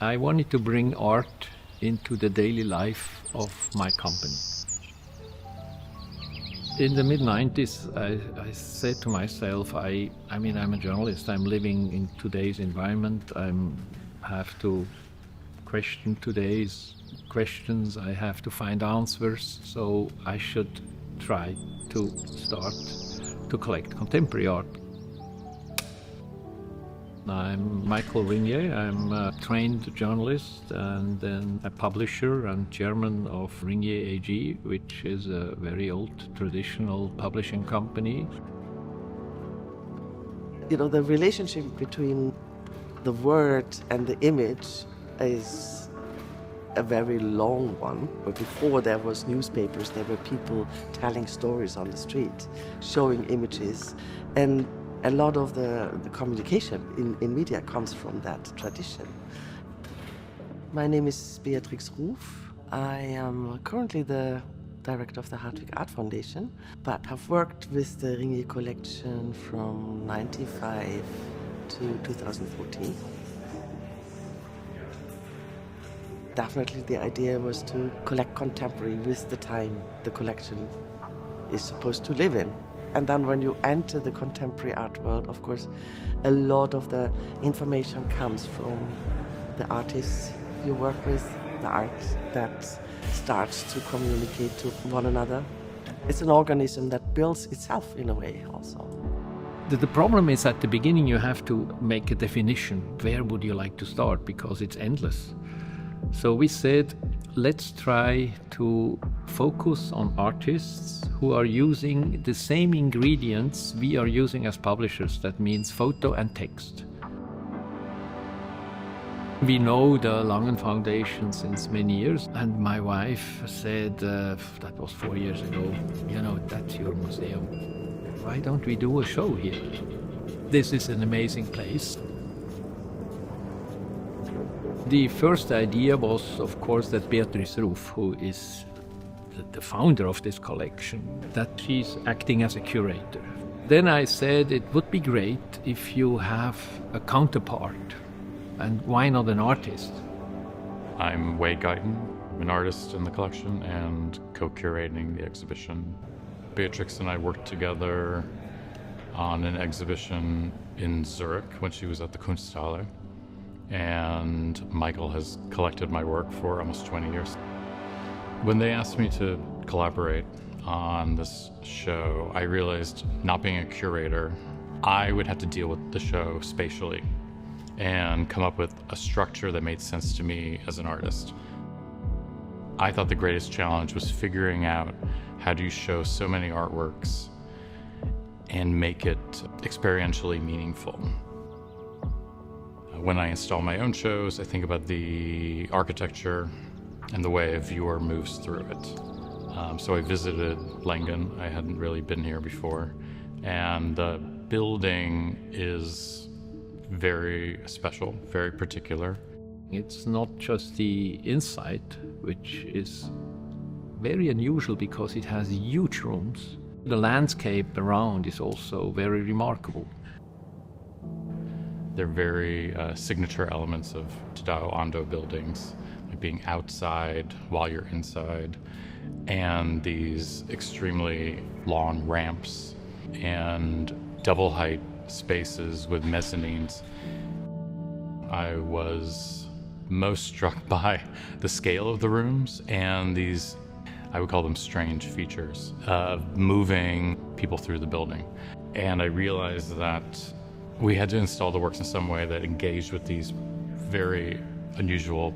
I wanted to bring art into the daily life of my company. In the mid-90s, I said to myself, I mean, I'm a journalist. I'm living in today's environment. I have to question today's questions. I have to find answers. So I should try to start to collect contemporary art. I'm Michael Ringier. I'm a trained journalist and then a publisher and chairman of Ringier AG, which is a very old traditional publishing company. You know, the relationship between the word and the image is a very long one. But before there was newspapers, there were people telling stories on the street, showing images, and a lot of the communication in media comes from that tradition. My name is Beatrix. I am currently the director of the Hartwig Art Foundation, but have worked with the Ringier collection from 1995 to 2014. Definitely the idea was to collect contemporary with the time the collection is supposed to live in. And then when you enter the contemporary art world, of course, a lot of the information comes from the artists you work with, the art that starts to communicate to one another. It's an organism that builds itself in a way also. The problem is at the beginning you have to make a definition. Where would you like to start? Because it's endless. So we said, let's try to focus on artists who are using the same ingredients we are using as publishers. That means photo and text. We know the Langen Foundation since many years, and my wife said, that was 4 years ago, you know, that's your museum. Why don't we do a show here? This is an amazing place. The first idea was, of course, that Beatrix, who is the founder of this collection, that she's acting as a curator. Then I said it would be great if you have a counterpart, and why not an artist? I'm Guyton, an artist in the collection and co-curating the exhibition. Beatrix and I worked together on an exhibition in Zurich when she was at the Kunsthalle. And Michael has collected my work for almost 20 years. When they asked me to collaborate on this show, I realized, not being a curator, I would have to deal with the show spatially and come up with a structure that made sense to me as an artist. I thought the greatest challenge was figuring out how do you show so many artworks and make it experientially meaningful. When I install my own shows, I think about the architecture and the way a viewer moves through it. So I visited Langen. I hadn't really been here before. And the building is very special, very particular. It's not just the inside, which is very unusual because it has huge rooms. The landscape around is also very remarkable. They're very signature elements of Tadao Ando buildings, like being outside while you're inside, and these extremely long ramps and double height spaces with mezzanines. I was most struck by the scale of the rooms and these, I would call them strange features of moving people through the building. And I realized that we had to install the works in some way that engaged with these very unusual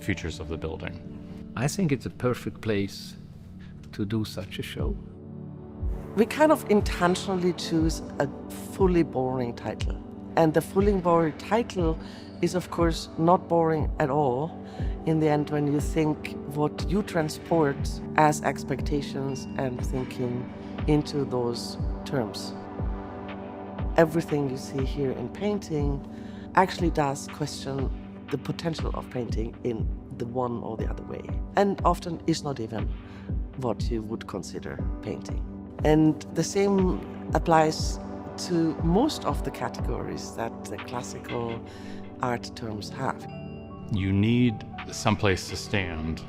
features of the building. I think it's a perfect place to do such a show. We kind of intentionally choose a fully boring title. And the fully boring title is, of course, not boring at all in the end when you think what you transport as expectations and thinking into those terms. Everything you see here in painting actually does question the potential of painting in the one or the other way, and often is not even what you would consider painting. And the same applies to most of the categories that the classical art terms have. You need some place to stand,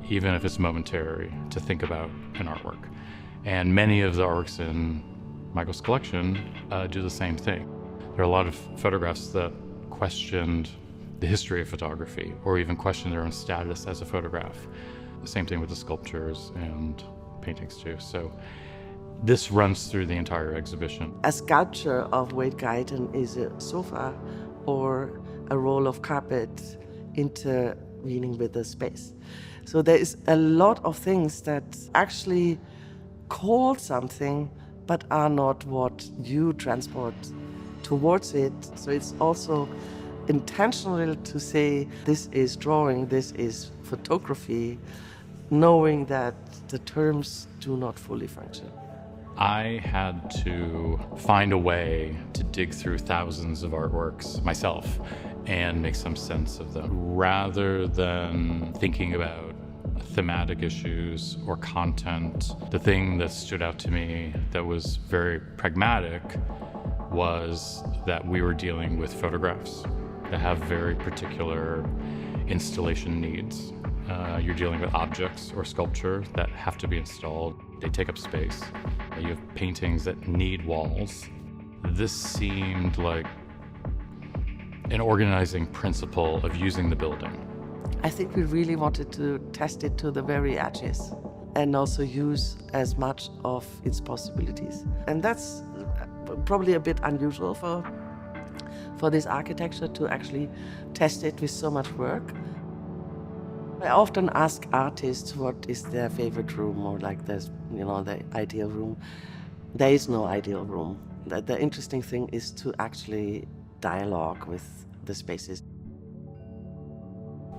even if it's momentary, to think about an artwork. And many of the artworks in Michael's collection do the same thing. There are a lot of photographs that questioned the history of photography, or even questioned their own status as a photograph. The same thing with the sculptures and paintings too. So this runs through the entire exhibition. A sculpture of Wade Guyton is a sofa or a roll of carpet intervening with the space. So there is a lot of things that actually call something but are not what you transport towards it. So it's also intentional to say this is drawing, this is photography, knowing that the terms do not fully function. I had to find a way to dig through thousands of artworks myself and make some sense of them, rather than thinking about thematic issues or content. The thing that stood out to me that was very pragmatic was that we were dealing with photographs that have very particular installation needs. You're dealing with objects or sculpture that have to be installed. They take up space. You have paintings that need walls. This seemed like an organizing principle of using the building. I think we really wanted to test it to the very edges and also use as much of its possibilities. And that's probably a bit unusual for this architecture, to actually test it with so much work. I often ask artists what is their favorite room, or like the ideal room. There is no ideal room. The interesting thing is to actually dialogue with the spaces.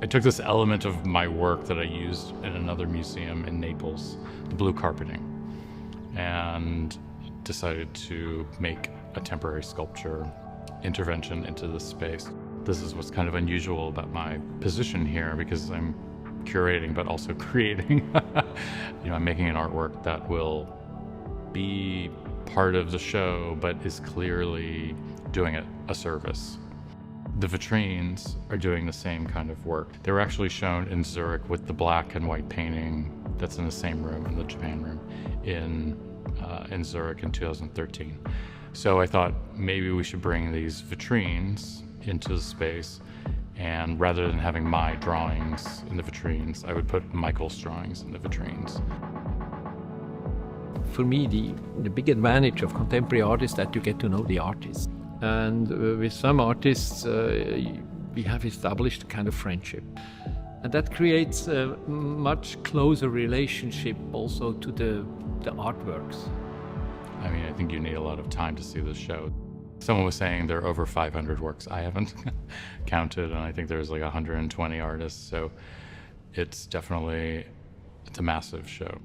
I took this element of my work that I used in another museum in Naples, the blue carpeting, and decided to make a temporary sculpture intervention into this space. This is what's kind of unusual about my position here, because I'm curating but also creating. I'm making an artwork that will be part of the show but is clearly doing it a service. The vitrines are doing the same kind of work. They were actually shown in Zurich with the black and white painting that's in the same room, in the Japan room, in Zurich in 2013. So I thought maybe we should bring these vitrines into the space, and rather than having my drawings in the vitrines, I would put Michael's drawings in the vitrines. For me, the big advantage of contemporary art is that you get to know the artist. And with some artists, we have established a kind of friendship. And that creates a much closer relationship also to the artworks. I mean, I think you need a lot of time to see this show. Someone was saying there are over 500 works. I haven't counted, and I think there's like 120 artists. So it's a massive show.